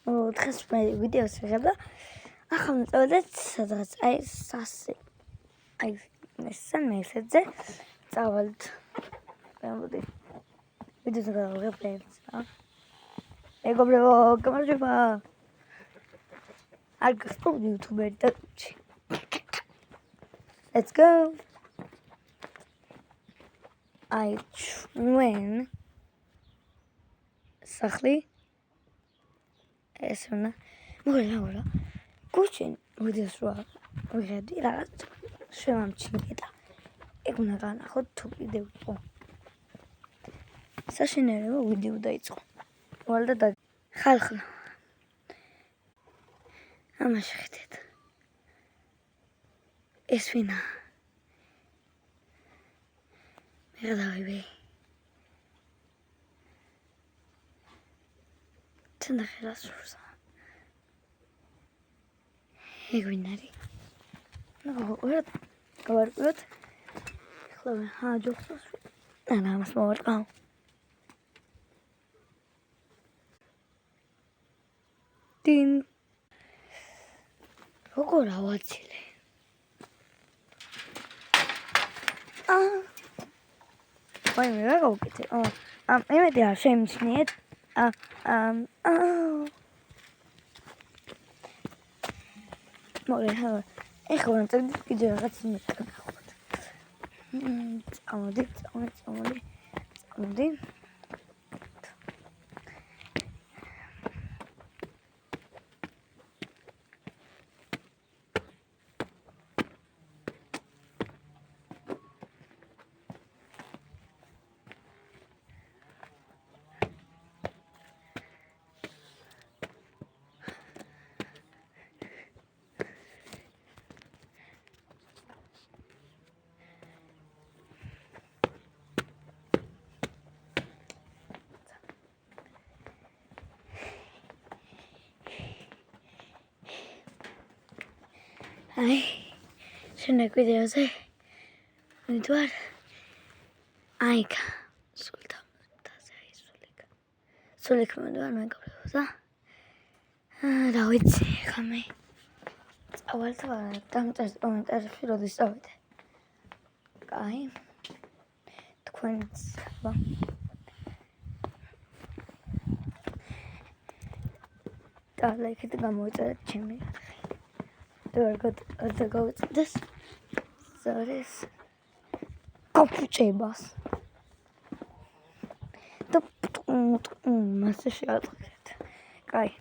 დღეს მე ვიდეოს ვიღებ და ახლა მწოდეთ სადღაც აი სასე აი მესამე-მესეზე წავალთ. მოდი ვიდეოს გავიღებ და მეგობრებო, გამარჯობა. არ გასწავლ YouTuber და Let's go. I win. Sachli. ეს უნდა მოგელა. გუჩენ ვიდეოს რა ვიღედი რაღაც შემამჩნია. ეგ უნდა განახოთ თუ კიდევ იყო. საშინელებო ვიდეო დაიწყო. ვალდა და ხალხო. ამაში ხედეთ. ეს ვინა? მე დავიბე. Tenda ხელას სურსა. ეგ ვინარი? გავარკვიოთ. ახლა ჯოხს. ანა მას მოვარკვევ. დინ. როგორ ავაცილე? ვაი მე რა გავუკეთე? იმედი არ შემჩნიეთ. მოგელა. ეხლა უნდა კიდე რაღაც მეკანა. წამოდი. Ai, შემდეგ ვიდეოზე მითვარ აიკა სულიქ მომდვარ მეგობრებო და დავიცი ხა მე წავალთ დამწერთ კომენტარებში როდის წავიდე. კაი თქვენც ხება და ლაიქით გამოიწერეთ ჩემი და გავიწდეს ზარის კოპუჩებას და მასე შეაწყეთ. კაი